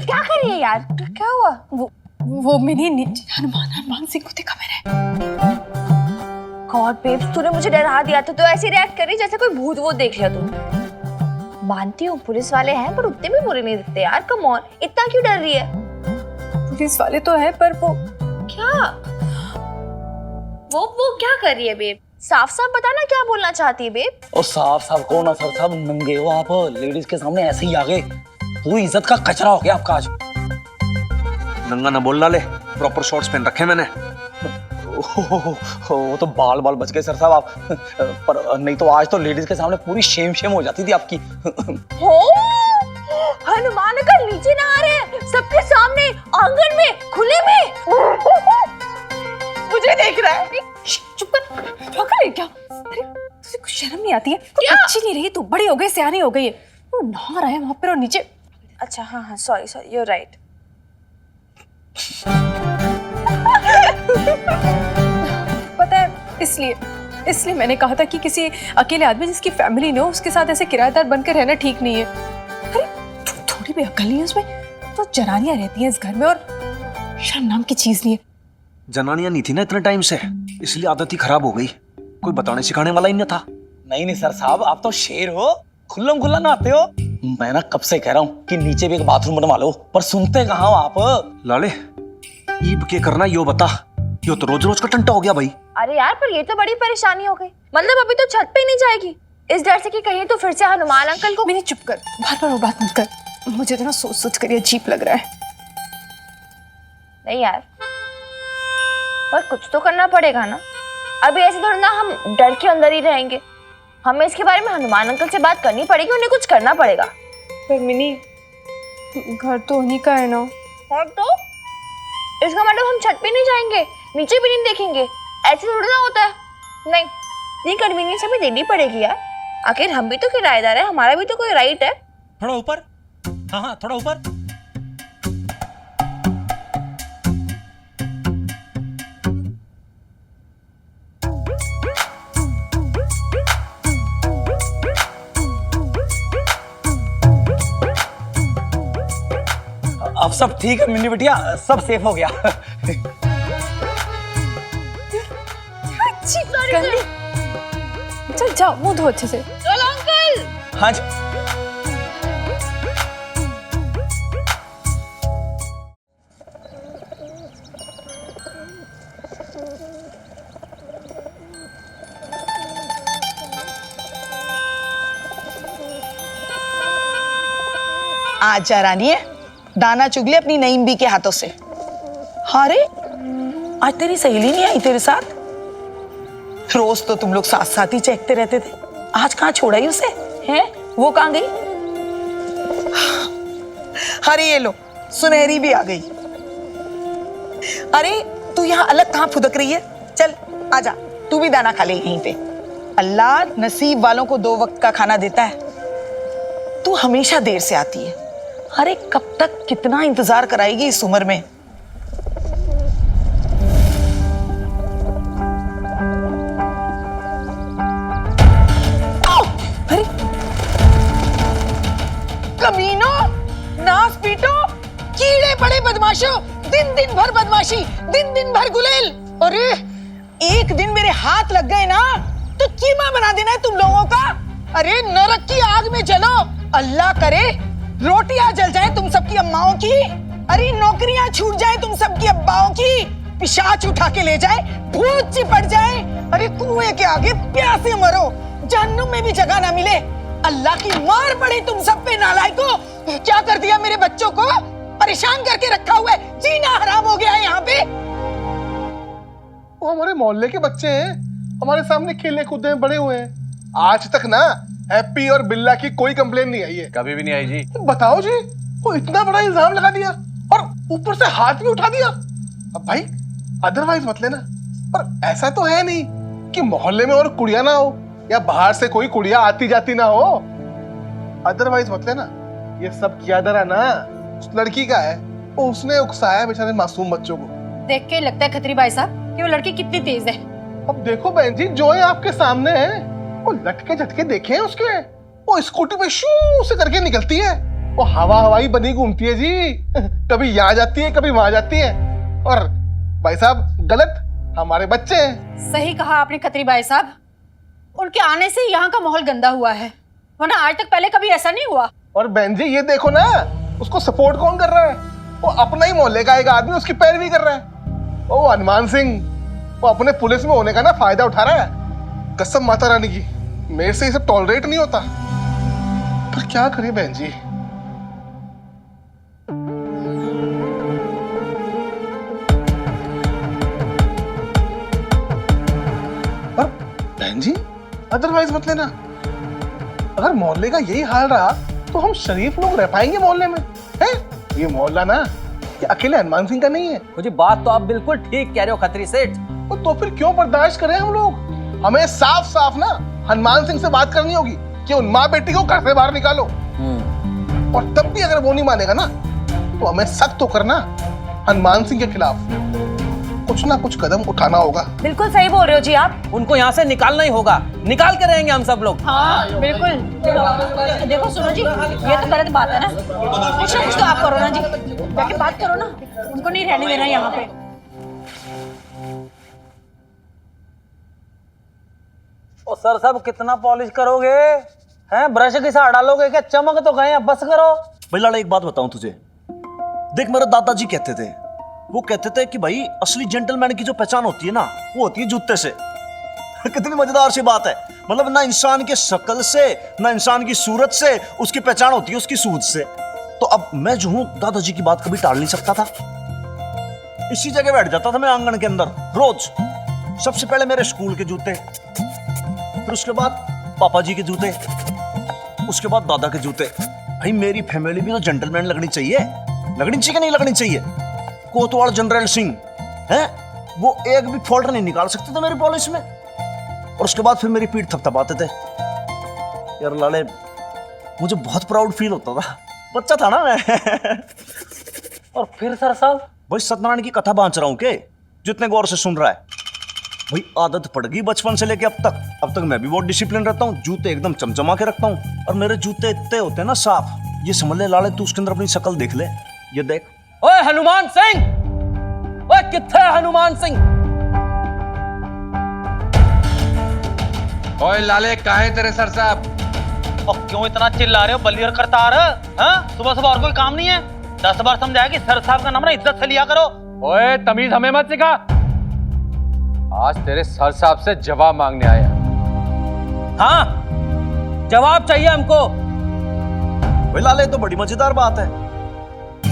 क्या कर रही है यार? क्या हुआ? वो मैंने नीचे हनुमान सिंह को देखा मैंने। गॉड बेब्स, तूने मुझे डरा दिया था। तो ऐसे रिएक्ट कर रही जैसे कोई भूत वो देख लिया तूने। मानती हूँ पुलिस वाले हैं पर उतने भी बुरे नहीं दिखते यार। कम ऑन, इतना क्यों डर रही है? पुलिस वाले तो है पर वो क्या? वो क्या कर रही है बेब? साफ साफ बताना क्या बोलना चाहती है बेब? और साफ साफ कहो ना सर साहब, नंगे हो आप लेडीज के सामने ऐसे ही आ गए। पूरी इज्जत का कचरा हो गया आपका आज। नंगा ना बोल लाले, प्रॉपर शॉर्ट्स पहन रखे मैंने। वो तो बाल बाल बच गए सर साहब आप। पर नहीं तो आज तो लेडीज के सामने पूरी शेम हो जाती थी आपकी। हो, हनुमान अंकल नीचे ना आ रहे हैं सबके सामने, आंगन में, खुले में। मुझे देख रहा है। चुप कर, पागल है क्या? अरे तुझे कुछ शर्म नहीं आती है? तू अच्छी नहीं रही, तू बड़ी हो गई, सियानी हो गई है। वो नहा रहा है वहां पर और नीचे। अच्छा हाँ हाँ, सॉरी यू राइट। पता है, इसलिए मैंने कहा था कि किसी अकेले आदमी जिसकी फैमिली न हो उसके साथ ऐसे किराएदार बनकर रहना ठीक नहीं है। अरे थोड़ी भी अकल नहीं है उसमें। तो जनानियां रहती हैं इस घर में और शर्म नाम की चीज नहीं है। जनानियां नहीं थी ना इतने टाइम से, इसलिए आदत ही खराब हो गई। कोई बताने सिखाने वाला ही नहीं था। नहीं सर साहब, आप तो शेर हो, खुल्लम खुल्ला नहाते हो। मैं ना कब से कह रहा हूँ कि नीचे भी एक बाथरूम बनवा लो, पर सुनते कहाँ हो आप। लाले ईब के करना यो बता, यो तो रोज रोज का टंटा हो गया भाई। अरे यार, पर ये तो बड़ी परेशानी हो गई। मतलब अभी तो छत पे ही नहीं जाएगी इस डर से कि कहीं तो फिर से हनुमान अंकल को। मैंने चुप कर, बार वो बात मत कर। मुझे तो ना सोच कर अजीब लग रहा है। नहीं यार, पर कुछ तो करना पड़ेगा ना। अभी ऐसे थोड़ा ना हम डर के अंदर ही रहेंगे। हमें इसके बारे में हनुमान अंकल से बात करनी पड़ेगी, उन्हें कुछ करना पड़ेगा। पर मिनी, घर तो उन्हीं का है ना। और तो इसका मतलब हम छत पे नहीं जाएंगे, नीचे भी नहीं देखेंगे, ऐसे थोड़ा ना होता है। नहीं, ये कन्वीनियंस हमें देनी पड़ेगी यार। आखिर हम भी तो किराएदार है, हमारा भी तो कोई राइट है। थोड़ा ऊपर, हाँ थोड़ा ऊपर। अब सब ठीक है मिनी बिटिया, सब सेफ हो गया। गंदी। चल जाओ, मुंह धो अच्छे से। चलो अंकल। हाँ जी। आज जा रानी है, दाना चुग ले अपनी नईम बी के हाथों से। अरे आज तेरी सहेली नहीं आई तेरे साथ? रोज तो तुम लोग साथ साथ ही चहकते रहते थे, आज कहाँ छोड़ा ही उसे? हैं? वो कहाँ गई? अरे ये लो, सुनहरी भी आ गई। अरे तू यहाँ अलग कहाँ फुदक रही है? चल आजा, तू भी दाना खा ले यहीं पे। अल्लाह नसीब वालों को 2 वक्त का खाना देता है। तू हमेशा देर से आती है। अरे कब तक कितना इंतजार कराएगी इस उम्र में? नास पीटो, कीड़े पड़े बदमाशों, दिन दिन भर बदमाशी, दिन दिन भर गुलेल। अरे एक दिन मेरे हाथ लग गए ना तो कीमा बना देना है तुम लोगों का। अरे नरक की आग में जलो, अल्लाह करे रोटियां जल जाए तुम सबकी अम्माओं की, अरे नौकरियां छूट जाए तुम सबकी अब्बाओं की, पिशाच उठा के ले जाए, भूत चिपट जाए, अरे कुएं के आगे प्यासे मरो, जहन्नुम में भी जगह ना मिले। अल्लाह की मार पड़े तुम सब पे नालायकों। क्या कर दिया मेरे बच्चों को, परेशान करके रखा हुआ है, जीना हराम हो गया है यहाँ पे। वो हमारे मोहल्ले के बच्चे हैं, हमारे सामने खेलने कूदने में बड़े हुए हैं। आज तक ना हैप्पी और बिल्ला की कोई कंप्लेन नहीं आई है। कभी भी नहीं आई जी। बताओ जी, वो इतना बड़ा इल्जाम लगा दिया और ऊपर से हाथ भी उठा दिया। अब भाई अदरवाइज मत लेना, पर ऐसा तो है नहीं कि मोहल्ले में और कुड़िया ना हो या बाहर से कोई कुड़िया आती जाती ना हो। अदरवाइज मत लेना, ये सब किया डरा ना उस लड़की का है, वो उसने उकसाया बेचारे मासूम बच्चों को। देख के लगता है खत्री भाई साहब कि वो लड़की कितनी तेज है। अब देखो बहन जी, जो है आपके सामने है, वो लटके झटके देखे हैं उसके, वो स्कूटी पे शू से करके निकलती है, वो हवा हवाई बनी घूमती है जी, कभी यहाँ जाती है कभी वहां जाती है। और भाई साहब गलत हमारे बच्चे हैं। सही कहा आपने खत्री भाई साहब, उनके आने से यहाँ का माहौल गंदा हुआ है, वरना आज तक पहले कभी ऐसा नहीं हुआ। और बहन जी ये देखो ना, उसको सपोर्ट कौन कर रहा है, वो अपना ही मोहल्ले का एक आदमी उसकी पैरवी कर रहा है। वो हनुमान सिंह, वो अपने पुलिस में होने का ना फायदा उठा रहा है। कसम माता रानी की, मेरे से ये सब टॉलरेट नहीं होता, पर क्या करिए बहन जी। पर बहन जी अदरवाइज मत लेना, अगर मोहल्ले का यही हाल रहा तो हम शरीफ लोग रह पाएंगे मोहल्ले में? हैं? ये मोहल्ला ना ये अकेले हनुमान सिंह का नहीं है। मुझे बात तो आप बिल्कुल ठीक कह रहे हो खत्री सेठ। तो फिर क्यों बर्दाश्त करें हम लोग? हमें साफ साफ ना हनुमान सिंह से बात करनी होगी कि उन माँ बेटी को घर से बाहर निकालो। और तब भी अगर वो नहीं मानेगा ना तो हमें सख्त तो करना हनुमान सिंह के खिलाफ कुछ ना कुछ कदम उठाना होगा। बिल्कुल सही बोल रहे हो जी आप। उनको यहाँ से निकालना ही होगा, निकाल के रहेंगे हम सब लोग। हाँ बिल्कुल। देखो सुनो जी, ये तो गलत बात है ना, कुछ ना कुछ तो आप करो ना जी, जाके बात करो ना, उनको नहीं रहने देना यहाँ पे। ओ सर साहब कितना पॉलिश करोगे हैं, ब्रश के साथ डालोगे क्या, चमक तो गए, बस करो। भाई लाला एक बात बताऊं तुझे, देख मेरे दादाजी कहते थे, वो कहते थे कि भाई असली जेंटलमैन की जो पहचान होती है ना वो होती है जूते से। कितनी मजेदार सी बात है, मतलब ना इंसान के शक्ल से ना इंसान की सूरत से उसकी पहचान होती है उसकी सूझ से। तो अब मैं जो हूं दादाजी की बात कभी टाल नहीं सकता था, इसी जगह बैठ जाता था मैं आंगन के अंदर रोज। सबसे पहले मेरे स्कूल के जूते, फिर उसके बाद पापा जी के जूते, उसके बाद दादा के जूते। भाई मेरी फैमिली भी तो जेंटलमैन लगनी चाहिए, लगनी चाहिए कि नहीं लगनी चाहिए? कोतवाल जनरल सिंह हैं, वो एक भी फॉल्ट नहीं निकाल सकते थे मेरी पॉलिश में। और उसके बाद फिर मेरी पीठ थपथपाते थे। यार लाले मुझे बहुत प्राउड फील होता था, बच्चा था ना मैं। और फिर सर साहब भाई सत्यनारायण की कथा बांच रहा हूं के जितने गौर से सुन रहा है। भाई आदत पड़ गई बचपन से लेके अब तक मैं भी बहुत डिसिप्लिन रहता हूँ, जूते एकदम चमचमा के रखता हूँ। और मेरे जूते इतने होते हैं ना साफ, ये समझ ले लाले तू उसके अंदर अपनी शक्ल देख ले, ये देख। ओए हनुमान सिंह, ओए किथे है हनुमान सिंह? ओए लाले कहाँ है तेरे सर साहब? और क्यों इतना चिल्ला रहे हो बल्ली और करतार? हाँ सुबह सुबह और कोई काम नहीं है? 10 बार समझाया कि सर साहब का नाम ना इज्जत से लिया करो। ओए तमीज हमें मत सिखा, आज तेरे सर साहब से जवाब मांगने आया। हाँ जवाब चाहिए हमको। भाई लाले तो बड़ी मजेदार बात है,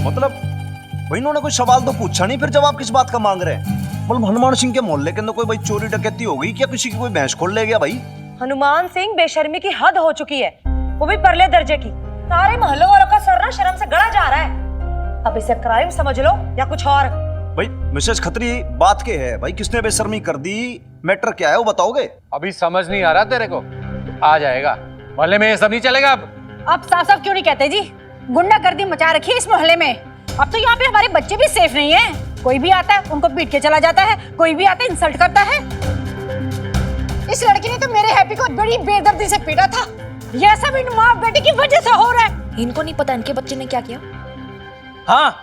मतलब भाई इन्होंने कोई सवाल तो पूछा नहीं, फिर जवाब किस बात का मांग रहे हैं? मतलब हनुमान सिंह के मोहल्ले के अंदर कोई भाई चोरी डकैती हो गई क्या, किसी की कोई भैंस खोल ले गया? भाई हनुमान सिंह बेशर्मी की हद हो चुकी है, वो भी परले दर्जे की। सारे मोहल्लों वालों का सर ना शर्म से गड़ा जा रहा है। अब इसे क्राइम समझ लो या कुछ और। भाई मिसेज खत्री बात क्या है भाई, किसने बेशर्मी कर दी, मैटर क्या है वो बताओगे? अभी समझ नहीं आ रहा तेरे को, आ जाएगा, मोहल्ले में ये सब नहीं चलेगा। अब साफ साफ क्यों नहीं कहते जी, गुंडागर्दी मचा रखी है इस मोहल्ले में। अब तो यहाँ पे हमारे बच्चे भी सेफ नहीं है, कोई भी आता है उनको पीट के चला जाता है, कोई भी आता है इंसल्ट करता है। इस लड़की ने तो मेरे हैप्पी को बड़ी बेदर्दी से पीटा था, ये सब इन माँ बेटी की वजह से हो रहा है। इनको नहीं पता इनके बच्चे ने क्या किया। हाँ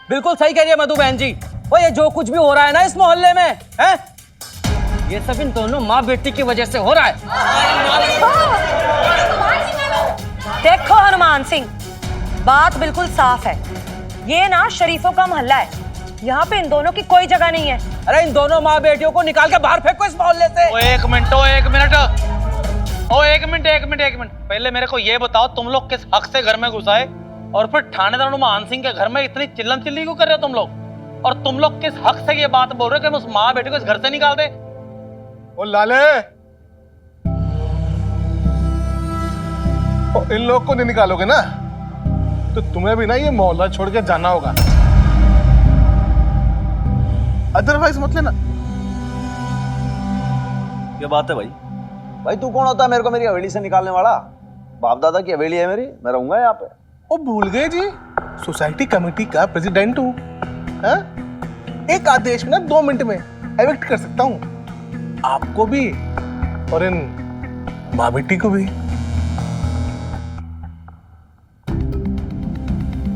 बिल्कुल सही कह रही है मधु बहन जी। वो ये जो कुछ भी हो रहा है ना इस मोहल्ले में है, ये सब इन दोनों माँ बेटी की वजह से हो रहा है। देखो हनुमान सिंह, बात बिल्कुल साफ है, ये ना शरीफों का मोहल्ला है, यहाँ पे इन दोनों की कोई जगह नहीं है। अरे इन दोनों माँ बेटियों को निकाल के बाहर फेंको इस मोहल्ले से। एक मिनट पहले मेरे को ये बताओ, तुम लोग किस हक से घर में घुसाए और फिर थानेदार हनुमान सिंह के घर में इतनी चिल्लम चिल्ली क्यों कर रहे हो तुम लोग? और तुम लोग किस हक से ये बात बोल रहे हो कि हम उस माँ बेटे को इस घर से निकाल दे? ओ लाले, ओ इन लोग को नहीं निकालोगे ना तो तुम्हें भी ना ये मोहल्ला छोड़ के जाना होगा, अदरवाइज मत लेना। क्या बात है भाई? भाई तू कौन होता है मेरे को मेरी हवेली से निकालने वाला? बाप दादा की हवेली है मेरी, मैं रहूंगा यहाँ पे। ओ भूल गए जी, सोसाइटी कमेटी का प्रेसिडेंट हूँ। एक आदेश में ना 2 मिनट में एविक्ट कर सकता हूँ, आपको भी और इन माँ बेटी को भी।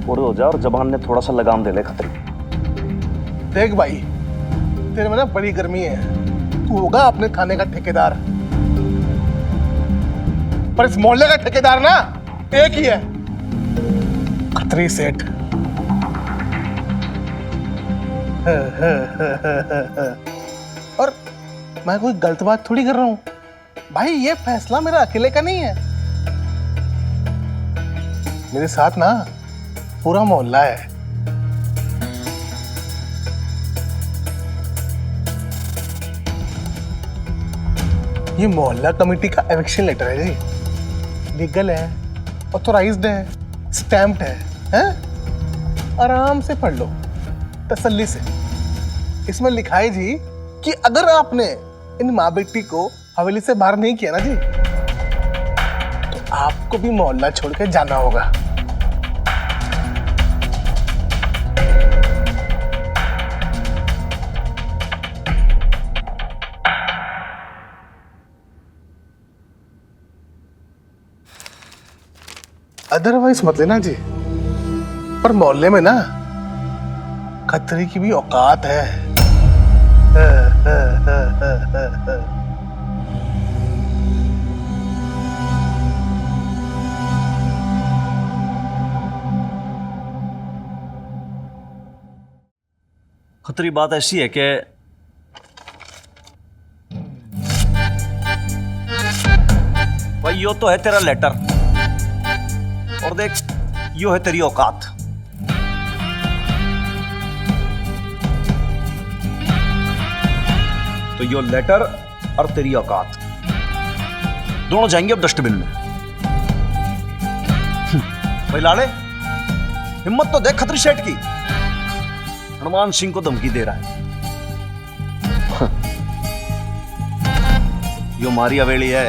पूरे हो जा और जबान ने थोड़ा सा लगाम दे ले खतरे। देख भाई, तेरे में ना बड़ी गर्मी है, तू होगा अपने थाने का ठेकेदार, पर इस मोहल्ले का ठेकेदार ना एक ही है, खत्री सेठ। और मैं कोई गलत बात थोड़ी कर रहा हूं भाई, ये फैसला मेरा अकेले का नहीं है, मेरे साथ ना पूरा मोहल्ला है। ये मोहल्ला कमेटी का एविक्शन लेटर है जी, लीगल है, ऑथोराइज्ड है, स्टैम्प्ड है? आराम से पढ़ लो तसल्ली से। इसमें लिखा है जी कि अगर आपने इन माँ बेटी को हवेली से बाहर नहीं किया ना जी तो आपको भी मोहल्ला छोड़ के जाना होगा। अदरवाइज मत लेना जी, पर मोहल्ले में ना खतरे की भी औकात है। खतरी बात ऐसी है कि भाई यो तो है तेरा लेटर और देख यो है तेरी औकात। तो यो लेटर और तेरी औकात दोनों जाएंगे अब डस्टबिन में। भाई लाले, हिम्मत तो देख खतरी सेठ की, हनुमान सिंह को धमकी दे रहा है। यो हमारी हवेली है,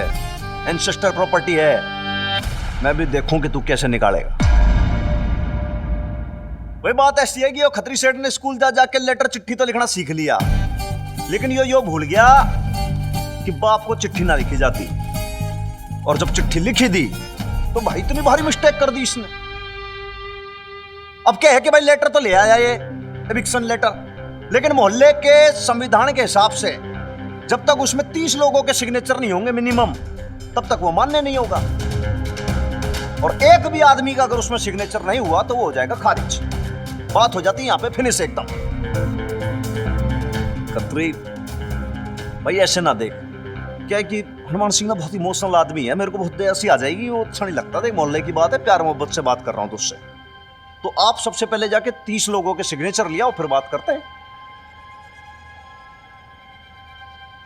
एंसेस्टर प्रॉपर्टी है, मैं भी देखूं कि तू कैसे निकालेगा। वही बात ऐसी है कि यो खतरी सेठ ने स्कूल जा जाके लेटर चिट्ठी तो लिखना सीख लिया, लेकिन यो भूल गया कि बाप को चिट्ठी ना लिखी जाती। और जब चिट्ठी लिखी दी तो भाई इतनी भारी मिस्टेक कर दी इसने। अब क्या है कि भाई लेटर तो ले आया ये एविक्शन लेटर, लेकिन मोहल्ले के संविधान के हिसाब से जब तक उसमें 30 लोगों के सिग्नेचर नहीं होंगे मिनिमम, तब तक वो मान्य नहीं होगा। और एक भी आदमी का अगर उसमें सिग्नेचर नहीं हुआ तो वो हो जाएगा खारिज। बात हो जाती है यहाँ पे फिनिश एकदम। खत्री भाई ऐसे ना देख, क्या है कि हनुमान सिंह ना बहुत इमोशनल आदमी है, मेरे को बहुत दया सी आ जाएगी, वो अच्छा नहीं लगता। देख मोहल्ले की बात है, प्यार मोहब्बत से बात कर रहा हूँ तुझसे, तो आप सबसे पहले जाके 30 लोगों के सिग्नेचर लिया और फिर बात करते हैं।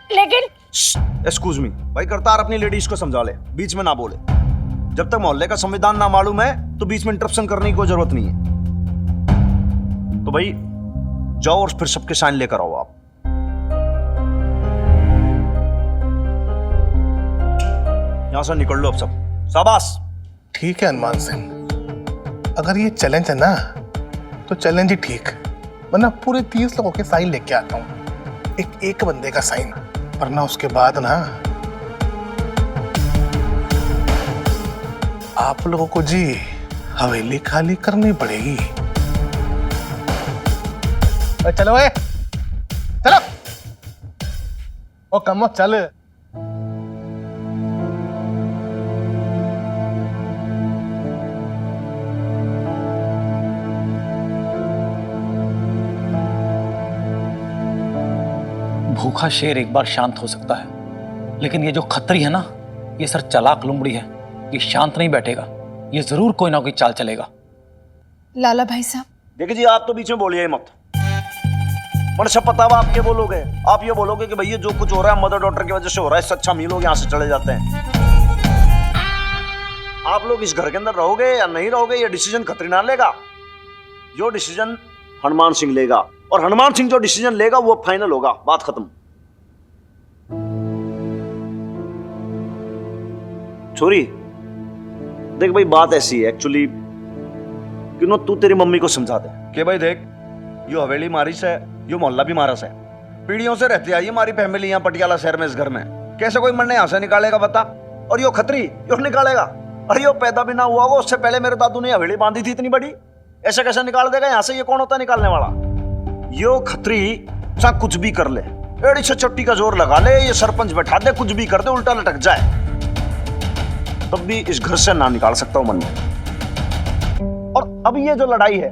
लेकिन एक्सक्यूज मी भाई, करतार अपनी लेडीज को समझा ले, बीच में ना बोले। जब तक मोहल्ले का संविधान ना मालूम है तो बीच में इंटरप्शन करने की कोई जरूरत नहीं है। तो भाई जाओ और फिर सबके साइन लेकर आओ आप। यहां से निकल लो अब सब, शाबाश। ठीक है हनुमान सिंह, अगर ये चैलेंज है ना तो चैलेंज ही ठीक, वरना पूरे 30 लोगों के साइन लेके आता हूँ, एक बंदे का साइन, वरना उसके बाद ना आप लोगों को जी हवेली खाली करनी पड़ेगी। चलो भाई चलो। ओ कमो चल। भूखा शेर एक बार शांत हो सकता है, लेकिन ये जो खत्री है ना, ये सर चालाक लुमड़ी है, ये शांत नहीं बैठेगा, ये जरूर कोई ना कोई चाल चलेगा। लाला भाई साहब, देखिए जी, आप तो बीच में बोलिए मत। मुझे सब पता है आप क्या बोलोगे। आप ये बोलोगे कि भैया जो कुछ हो रहा है मदर डॉटर की वजह से हो रहा है, इससे अच्छा हम लोग यहाँ से चले जाते हैं। आप लोग इस घर के अंदर रहोगे या नहीं रहोगे, ये डिसीजन खत्री ना लेगा। जो डिसीजन हनुमान सिंह लेगा, और हनुमान सिंह जो डिसीजन लेगा वो फाइनल होगा, बात खत्म। छोरी देख भाई, बात ऐसी है एक्चुअली कि नो तू तेरी मम्मी को समझा दे कि भाई देख, यो हवेली मारिस है, यो मोहल्ला भी मारस है, पीढ़ियों से रहती आई हमारी फैमिली यहाँ पटियाला शहर में, इस घर में कैसे कोई मन यहाँ से निकालेगा बता। और यो खत्री यो निकालेगा, अरे यो पैदा भी ना हुआ होगा, उससे पहले मेरे दादू ने हवेली बांधी थी इतनी बड़ी, ऐसे कैसे निकाल देगा यहाँ से। ये कौन होता है निकालने वाला। यो खत्री चाहे कुछ भी कर ले, एड़ी से चट्टी का जोर लगा ले, ये सरपंच बैठा दे, कुछ भी कर दे, उल्टा लटक जाए, तब भी इस घर से ना निकाल सकता हूं मन में। और अब ये जो लड़ाई है,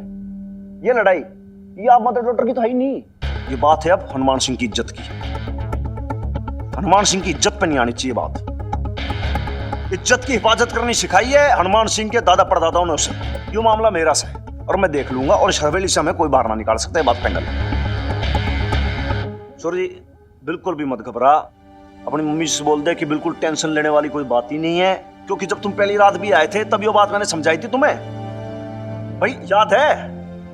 ये लड़ाई ये आप मदर डॉटर की तो है ही नहीं, ये बात है अब हनुमान सिंह की इज्जत की। हनुमान सिंह की इज्जत पे नहीं आनी चाहिए बात। इज्जत की हिफाजत करनी सिखाई है हनुमान सिंह के दादा परदादाओं ने उसे। ये मामला मेरा से है और मैं देख लूंगा, और इस हवेली से हमें कोई बाहर ना निकाल सकता है, बात फाइनल। सॉरी, बिल्कुल भी मत घबरा, अपनी मम्मी से बोल दे कि बिल्कुल टेंशन लेने वाली कोई बात ही नहीं है, क्योंकि जब तुम पहली रात भी आए थे तब ये बात मैंने समझाई थी तुम्हें। भाई याद है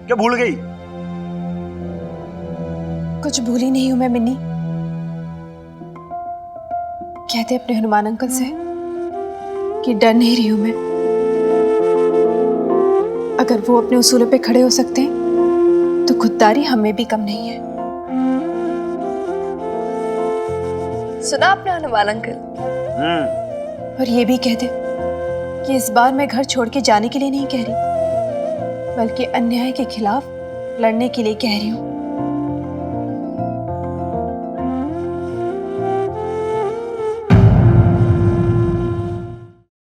क्या भूल गई? कुछ भूली नहीं हूं मैं मिन्नी। कहते अपने हनुमान अंकल से कि डर नहीं रही हूं मैं। अगर वो अपने उसूलों पे खड़े हो सकते हैं तो खुददारी हमें भी कम नहीं है। सुना आपने हनुमान अंकल? और ये भी कह दे कि इस बार मैं घर छोड़ के जाने के लिए नहीं कह रही, बल्कि अन्याय के खिलाफ लड़ने के लिए कह रही हूँ।